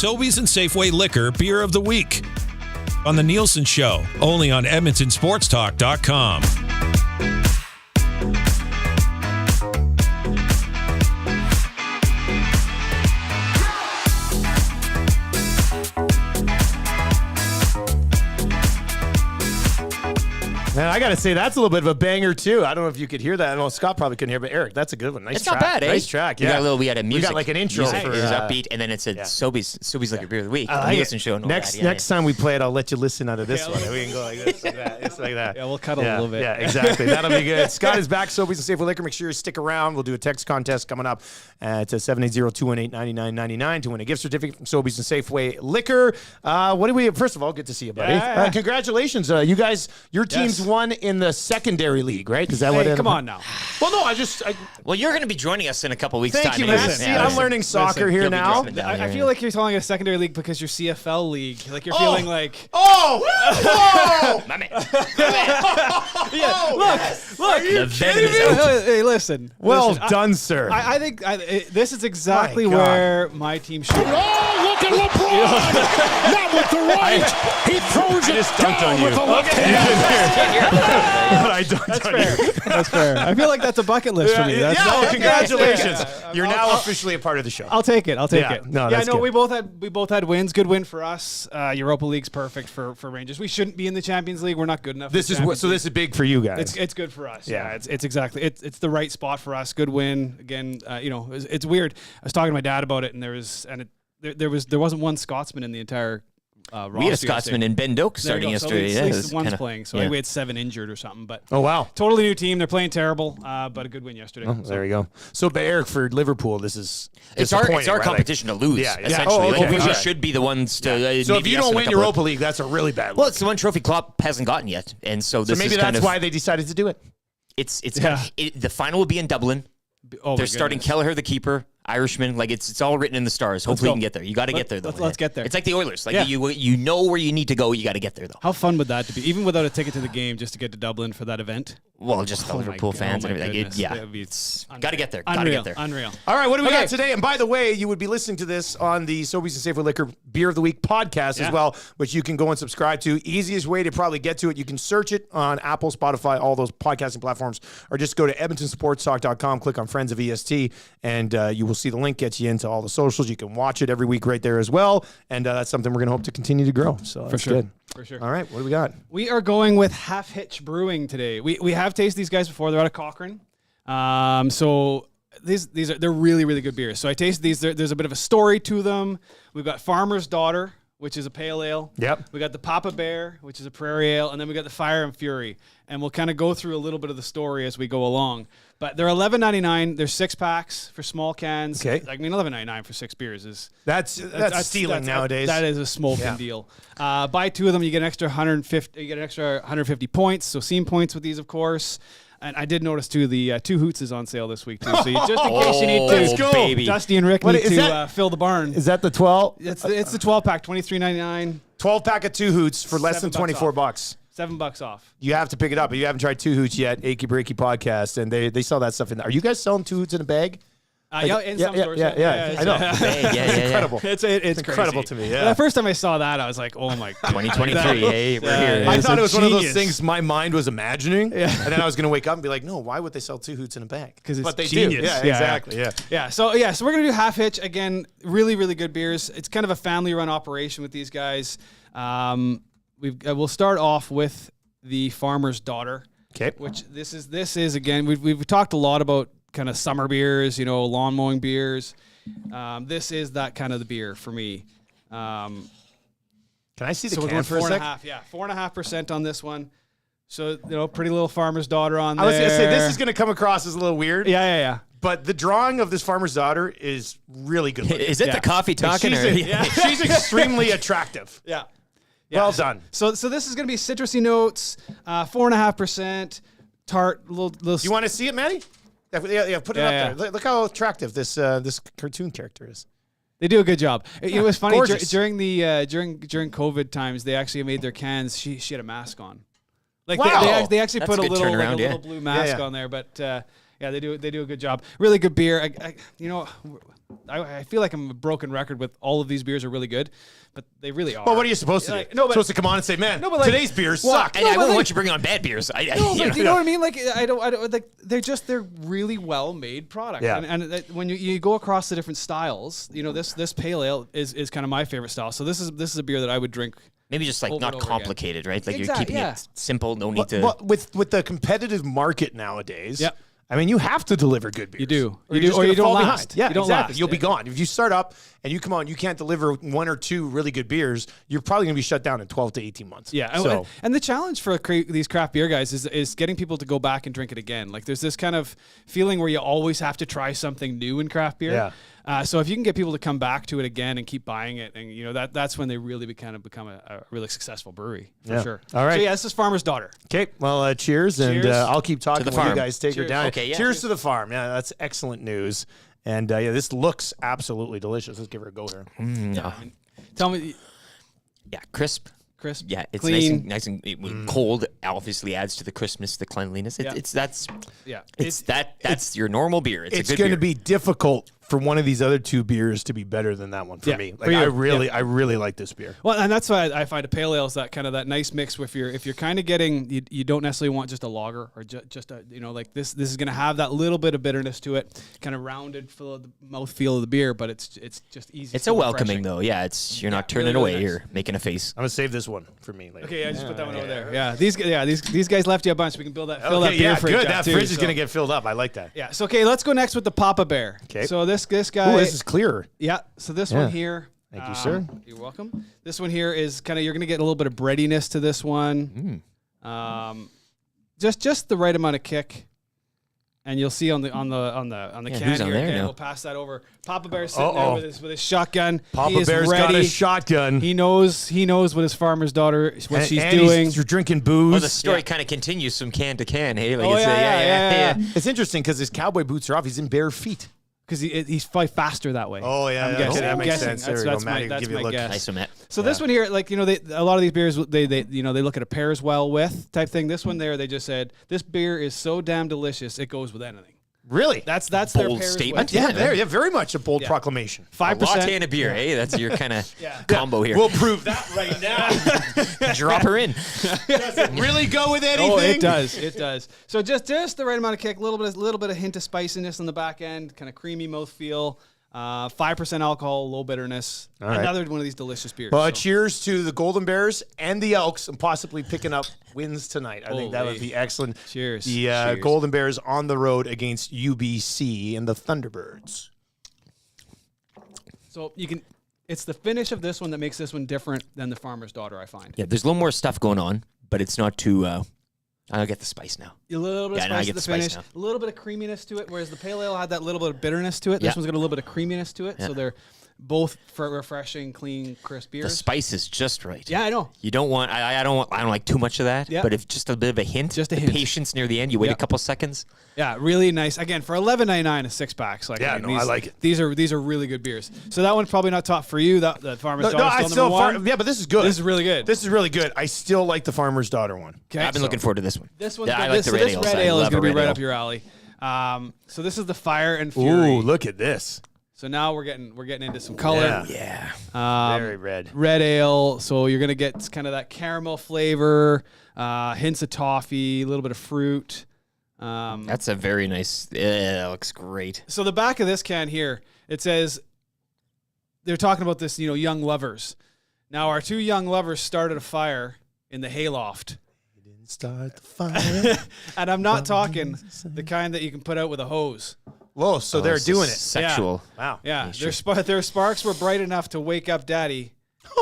Sobeys and Safeway Liquor Beer of the Week on The Nielsen Show, only on EdmontonSportsTalk.com. Man, I got to say, that's a little bit of a banger, too. I don't know if you could hear that. Well, Scott probably couldn't hear, but Eric, that's a good one. Nice it's track. Not bad, eh? Nice track, yeah. We had a music. We got like an intro music. for It was upbeat, and then it said Sobeys like a beer of the week. The Nielsen Show. Next time we play it, I'll let you listen out of this one. We can go like this, like that. It's like that. Yeah, we'll cut a little bit. Yeah, exactly. That'll be good. Scott is back. Sobeys and Safeway Liquor. Make sure you stick around. We'll do a text contest coming up at 780-218-9999 to win a gift certificate from Sobeys and Safeway Liquor. What do we? First of all, good to see you, buddy. Yeah. Congratulations, you guys. Your team's won in the secondary league. Right? Is that what? Come on now. Well, no, Well, you're going to be joining us in a couple weeks' Thank time. you, man. See, I'm learning soccer here now. I feel like you're calling it a secondary league because you're CFL league. Like you're feeling like. My man. Look. The venom is out. Hey, listen. Well done, sir. I think this is exactly where my team should. Oh, look at LeBron! Not with the right. He throws it down with the left hand. That's fair. I feel like that's a bucket list for me. Congratulations. You're now officially a part of the show. I'll take it. No, that's good. We both had wins. Good win for us. Europa League's perfect for Rangers. We shouldn't be in the Champions League. We're not good enough. This is big for you guys. It's good for us. Yeah. It's exactly it's the right spot for us. Good win again. It's weird. I was talking to my dad about it, and there wasn't one Scotsman in the entire. We had a Scotsman in Ben Doak starting yesterday. At least one's playing. So we had 7 injured or something. But oh wow, totally new team. They're playing terrible, but a good win yesterday. Oh, there you go. So, but Eric, for Liverpool, this is it's our competition to lose. Essentially, we should be the ones to. So if you don't win Europa League, that's a really bad. Well, it's the one trophy Klopp hasn't gotten yet, and so this maybe is that's why they decided to do it. The final will be in Dublin. They're starting Kelleher, the keeper. Irishman, like it's all written in the stars. Hopefully you can get there. You got to get there, though. Let's get there. It's like the Oilers. Like you know where you need to go. You got to get there, though. How fun would that be? Even without a ticket to the game, just to get to Dublin for that event. Well, just the Liverpool fans and everything. It's got to get there. Got to get there. Unreal. All right, what do we got today? And by the way, you would be listening to this on the Sobeys and Safeway Liquor Beer of the Week podcast as well, which you can go and subscribe to. Easiest way to probably get to it, you can search it on Apple, Spotify, all those podcasting platforms, or just go to EdmontonSportsTalk.com, click on Friends of EST, and you will see the link, gets you into all the socials. You can watch it every week right there as well, and that's something we're going to hope to continue to grow. So that's good. For sure. All right, what do we got? We are going with Half Hitch Brewing today. We have tasted these guys before. They're out of Cochrane. So they're really, really good beers. So I tasted these. There's a bit of a story to them. We've got Farmer's Daughter, which is a pale ale. Yep. We got the Papa Bear, which is a prairie ale, and then we got the Fire and Fury. And we'll kind of go through a little bit of the story as we go along. But they're $11.99. They're 6-packs for small cans. Okay. I mean, $11.99 for 6 beers is that's stealing nowadays. That is a smoking deal. Buy 2 of them, you get an extra 150. You get an extra 150 points. So Scene points with these, of course. And I did notice too the 2 Hoots is on sale this week too. So just in case you need to, baby. Dusty and Rick need to fill the barn. Is that the 12? It's the 12-pack, $23.99. 12-pack of 2 Hoots for less than $24. $7 off. You have to pick it up. If you haven't tried 2 Hoots yet, Achy Breaky Podcast, and they sell that stuff in there. Are you guys selling 2 Hoots in a bag? In some stores. Yeah. I know. It's incredible. It's incredible to me. Yeah. The first time I saw that, I was like, "Oh my god!" 2023. Hey, we're here. I thought it was one of those things my mind was imagining, and then I was going to wake up and be like, "No, why would they sell 2 Hoots in a bag?" But they genius. do. Yeah, exactly. Yeah. So we're gonna do Half Hitch again. Really, really good beers. It's kind of a family-run operation with these guys. We'll start off with the Farmer's Daughter. Okay. Which this is again. We've talked a lot about kind of summer beers, lawn mowing beers. This is that kind of the beer for me. Can I see the can can for a sec? 4.5% on this one. So, pretty little Farmer's Daughter on there. I was going to say, this is going to come across as a little weird. Yeah. But the drawing of this Farmer's Daughter is really good looking. Is it the coffee talking? She's extremely attractive. Yeah. Well done. So this is going to be citrusy notes, 4.5%, tart, little. You want to see it, Maddie? Yeah, put it up there. Look how attractive this cartoon character is. They do a good job. It was funny during COVID times. They actually made their cans. She had a mask on. Like they actually put a little blue mask on there. But Yeah, they do a good job. Really good beer. I feel like I'm a broken record with all of these beers are really good, but they really are. Well, what are you supposed to do? Supposed to come on and say, man, today's beers suck. I wouldn't want you bringing on bad beers. You know what I mean? Like I don't like they're really well made product. Yeah. And when you go across the different styles, this pale ale is kind of my favorite style. So this is a beer that I would drink. Maybe just like not complicated, right? Like Exactly, you're keeping it simple. No need to. Well, with the competitive market nowadays. Yep. I mean, you have to deliver good beers. You do. Or You do, or you don't last. Behind. Yeah, you don't exactly. last. You'll be gone. If you start up and you come on, you can't deliver 1 or 2 really good beers, you're probably going to be shut down in 12 to 18 months. Yeah. So, And the challenge for these craft beer guys is getting people to go back and drink it again. Like there's this kind of feeling where you always have to try something new in craft beer. Yeah. So if you can get people to come back to it again and keep buying it, and that's when they really become a really successful brewery for sure. All right. So yeah, this is Farmer's Daughter. okay. Well, cheers. And I'll keep talking the while you farm. guys take her Cheers. down. Okay, yeah. Cheers to the farm. Yeah, that's excellent news. And this looks absolutely delicious. Let's give her a go here. Tell me, Yeah, crisp. Yeah, it's clean. nice and cold. Obviously, adds to the crispness, the cleanliness. That's your normal beer. It's a good going to beer. be difficult for one of these other 2 beers to be better than that one for me. for Like you. I really like this beer. Well, and that's why I find a pale ale is that kind of that nice mix with if you're kind of getting you don't necessarily want just a lager or just a like this is going to have that little bit of bitterness to it, kind of rounded for the mouthfeel of the beer, but it's just easy. It's a welcoming though. Yeah, you're not turning really away. nice. You're making a face. I'm gonna save this one for me later. Okay, I just put that one over there. Yeah, these guys left you a bunch. We can fill that beer fridge good. up That too, fridge is so. gonna get filled up. I like that. Yeah. So okay, let's go next with the Papa Bear. Okay. So this guy. Ooh, this is clearer. Yeah. So this one here. Thank you, sir. You're welcome. This one here is kind of you're gonna get a little bit of breadiness to this one. Just the right amount of kick. And you'll see on the can who's on here there again. now? We'll pass that over. Papa Bear's sitting there with his shotgun. Papa He is Bear's ready. got a shotgun. He knows what his farmer's daughter what she's and doing. He's drinking booze. Well, the story kind of continues from can to can. Hey, like Oh, it's yeah. It's interesting because his cowboy boots are off. He's in bare feet. Because he's probably faster that way. Oh yeah, I'm yeah. guessing. Okay, that I'm makes guessing. sense. There we That's go. Matt, my, that's give you a my look. guess. Nice Matt. So this one here, like a lot of these beers, they look at a pairs well with type thing. This one there, they just said this beer is so damn delicious it goes with anything. Really? That's their Bold pairs statement. with. Yeah, very much a bold proclamation. 5%. Latte and a beer. Hey, that's your kind of combo here. We'll prove that right now. Drop her in. Does it really go with anything? Oh, it does. It does. So just the right amount of kick, little bit of hint of spiciness on the back end, kind of creamy mouthfeel. 5% alcohol, low bitterness. right. Another one of these delicious beers. Well, cheers to the Golden Bears and the Elks, and possibly picking up wins tonight. I think that would be excellent. Cheers. The Cheers. Golden Bears on the road against UBC and the Thunderbirds. So it's the finish of this one that makes this one different than the Farmer's Daughter, I find. Yeah, there's a little more stuff going on, but it's not too. I'll get the spice now. A little bit of now I spice get at the the spice finish, now. a little bit of creaminess to it, whereas the Pale Ale had that little bit of bitterness to it. This Yeah. one's got a little bit of creaminess to it, so they're both refreshing, clean, crisp The beers. spice is just right. Yeah, I know. You don't want. I don't like too much of that. Yeah. But if just a bit of a hint, Just a the hint. patience near the end. You wait Yeah. a couple seconds. Yeah, really nice. Again, for $11.99 a 6-pack. Like, Yeah, I mean, no, I these, like it. These are really good beers. So that one's probably not top for you. That Farmer's Daughter still number one. yeah, but this is good. This is really good. This is really good. I still like the Farmer's Daughter one. Okay, I've been looking forward to this one. This one's yeah, good. I like the red this ales. red I ale is love going to a be red right ale. up your alley. So this is the Fire and Fury. Ooh, look at this. So now we're getting into some color. Yeah. Very red. Red ale. So you're gonna get kind of that caramel flavor, hints of toffee, a little bit of fruit. That's a very nice. That looks great. So the back of this can here, it says they're talking about this, young lovers. Now our two young lovers started a fire in the hayloft. Start the fire. And I'm not talking the kind that you can put out with a hose. Whoa, so they're It's doing it. Sexual. Wow. Yeah, their sparks were bright enough to wake up Daddy,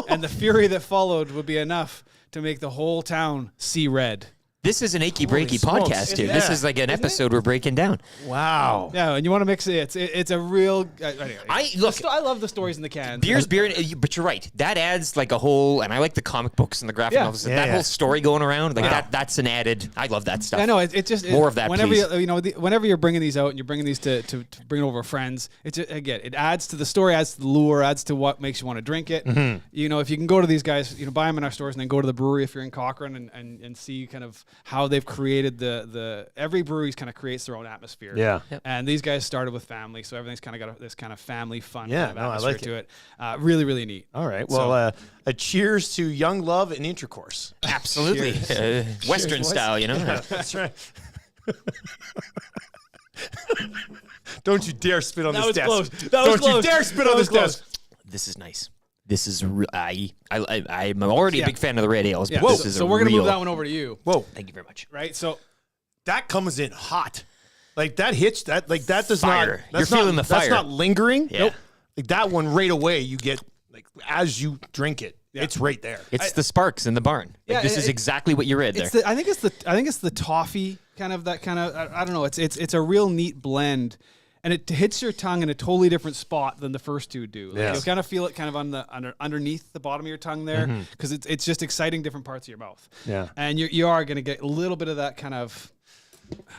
and the fury that followed would be enough to make the whole town see red. This is an achy breaky smokes. podcast here. Yeah. This is like an episode we're breaking down. Wow. Yeah, and you want to mix it. It's a real. Anyway, Look. I love the stories in the cans. Beer, but you're right. That adds like a whole, and I like the comic books and the graphic Yeah. novels. Yeah, that yeah. whole story going around, like that's an added. I love that stuff. I know it just More of that, Whenever please. whenever you're bringing these out and you're bringing these to bring over friends, it adds to the story, adds to the lure, adds to what makes you want to drink it. Mm-hmm. If you can go to these guys, buy them in our stores and then go to the brewery if you're in Cochrane and see kind of how they've created the every brewery's kind of creates their own atmosphere. Yeah. And these guys started with family, so everything's kind of got this kind of family fun Yeah, kind of atmosphere I like to it. Really, really neat. All right. Well, a cheers to young love and intercourse. Absolutely. Western style, you know? Yeah, that's right. Don't you dare spit on this desk. Close. That Don't was close. you dare spit on this desk. This is nice. This is I'm already a big fan of the red ales, but this is so we're gonna move that one over to you. Whoa. Thank you very much. Right. So That comes in hot. Like that hits that does Fire. not. You're feeling the fire. That's not lingering. Yeah. Nope. Like that one right away. You get like as you drink it, it's right there. It's the sparks in the barn. Like, this is exactly what you read there. I think it's the toffee kind of that kind of I don't know. It's a real neat blend. And it hits your tongue in a totally different spot than the first two do. Like Yes. you'll kind of feel it kind of on the underneath the bottom of your tongue there because it's just exciting different parts of your mouth. Yeah. And you are going to get a little bit of that kind of,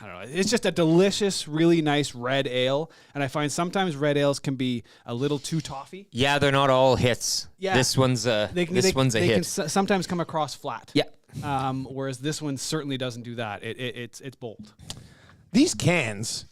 I don't know. It's just a delicious, really nice red ale. And I find sometimes red ales can be a little too toffee. Yeah, they're not all hits. Yeah. This one's a They hit. can sometimes come across flat. Yeah. Whereas this one certainly doesn't do that. It's bold. These cans,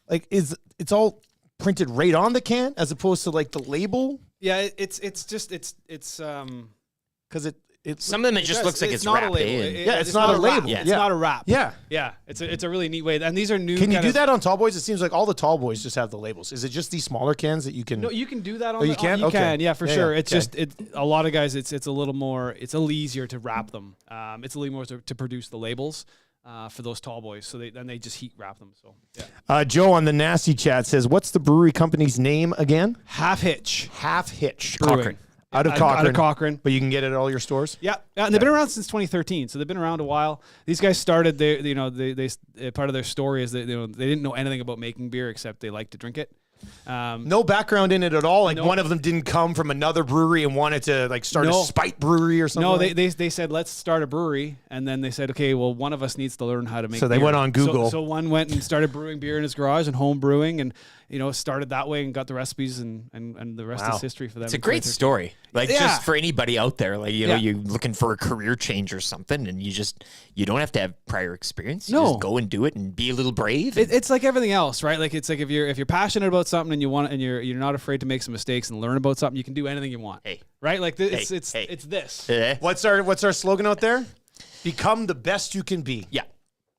like it's all printed right on the can as opposed to like the label. Yeah, it's Because it Some of them it just looks like it's not a wrapped label. in. It's not a label. Yeah. It's not a wrap. Yeah. Yeah. It's a really neat way. And these are new. Can you kind do of- that on tall boys? It seems like all the tall boys just have the labels. Is it just these smaller cans that you can? No, you can do that on. Oh, you can? You Okay. can. Yeah, for Yeah, sure. yeah. It's Okay. just a lot of guys. It's a little more. It's a little easier to wrap them. It's a little more to produce the labels. For those tall boys, so they just heat wrap them. So yeah. Joe on the nasty chat says, "What's the brewery company's name again?" Half Hitch. Half Hitch. Brewing. Out of Cochrane. Out of Cochrane. But you can get it at all your stores. Yeah, and they've been around since 2013, so they've been around a while. These guys started, they part of their story is that they didn't know anything about making beer except they liked to drink it. No background in it at all. Like one of them didn't come from another brewery and wanted to like start a spite brewery or something. No, like they said let's start a brewery, and then they said okay, well one of us needs to learn how to make. So they beer. went on Google. So one went and started brewing beer in his garage and home brewing, and started that way and got the recipes, and the rest is history for them. It's a great story. Like just for anybody out there, like you're looking for a career change or something, and you don't have to have prior experience. You just go and do it and be a little brave. It's like everything else, right? Like it's like if you're passionate about something and you want and you're not afraid to make some mistakes and learn about something, you can do anything you want. Hey. Right? Like it's this. What's our slogan out there? Become the best you can be. Yeah.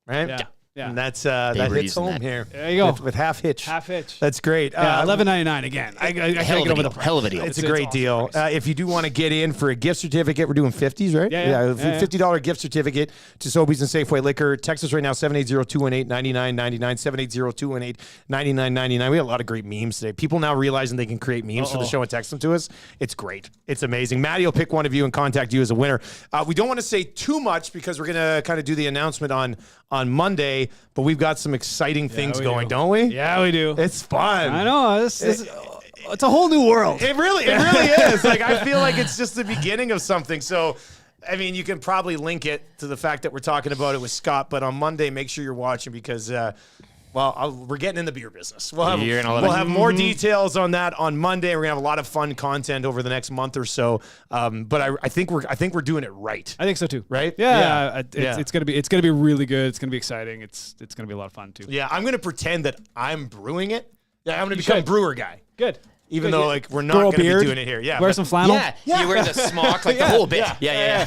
Right? Yeah. Yeah. And that's that hits home here. There you go. With Half Hitch. Half Hitch. That's great. Yeah, $11.99 again. I can't get over the price. Hell of a deal. It's a great awesome deal. If you do want to get in for a gift certificate, we're doing 50s, right? Yeah. $50 gift certificate to Sobeys and Safeway Liquor. Text us right now, 780-218-9999, 780-218-9999. We have a lot of great memes today. People now realizing they can create memes for the show and text them to us. It's great. It's amazing. Maddie will pick one of you and contact you as a winner. We don't want to say too much because we're going to kind of do the announcement on Monday, but we've got some exciting things going, don't we? Yeah, we do. It's fun. I know. It's a whole new world. It really is. Like I feel like it's just the beginning of something. So, I mean, you can probably link it to the fact that we're talking about it with Scott. But on Monday, make sure you're watching because, we're getting in the beer business. We'll have more details on that on Monday. We're gonna have a lot of fun content over the next month or so. But I think we're doing it right. I think so too. Right? Yeah. It's gonna be really good. It's gonna be exciting. It's gonna be a lot of fun too. Yeah, I'm gonna pretend that I'm brewing it. Yeah, I'm gonna become brewer guy. Good. Even though like we're not going to be doing it here. Yeah. Wear some flannel. Yeah. You wear the smock, like the whole bit. Yeah.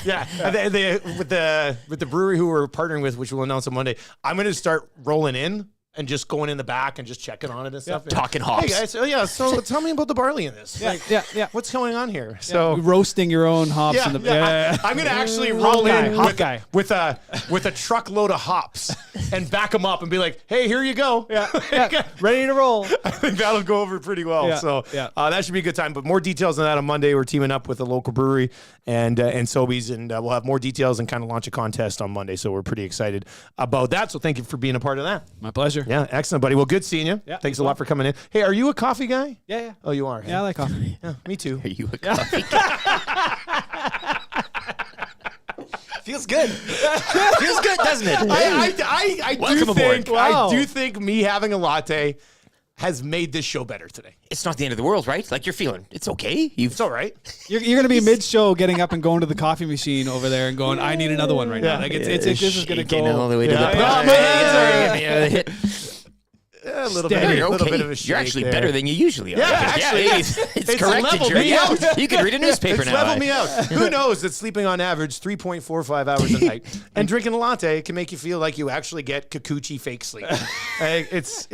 With the brewery who we're partnering with, which we'll announce on Monday, I'm going to start rolling in and just going in the back and just checking on it and stuff. Talking hops. Hey guys, so tell me about the barley in this. Yeah. What's going on here? So roasting your own hops. I'm going to actually roll in with a truckload of hops and back them up and be like, hey, here you go. Yeah. Ready to roll. I think that'll go over pretty well. That should be a good time. But more details on that on Monday. We're teaming up with a local brewery and Sobeys, and we'll have more details and kind of launch a contest on Monday. So we're pretty excited about that. So thank you for being a part of that. My pleasure. Yeah, excellent, buddy. Well, good seeing you. Yeah, thanks a lot for coming in. Hey, are you a coffee guy? Yeah. Oh, you are. Yeah, I like coffee. Yeah, me too. Are you a coffee guy? Feels good. Feels good, doesn't it? I do think me having a latte has made this show better today. It's not the end of the world, right? Like, you're feeling, it's okay. It's all right. You're going to be mid-show getting up and going to the coffee machine over there and going, I need another one right now. Like, this is going to go all the way to the A little bit of a shake. You're actually there. better than you usually are. Yeah, actually, it's corrected leveled me out. You can read a newspaper It's now. leveled me out. Who knows that sleeping on average 3.45 hours a night and drinking a latte can make you feel like you actually get Kikuchi fake sleep. It's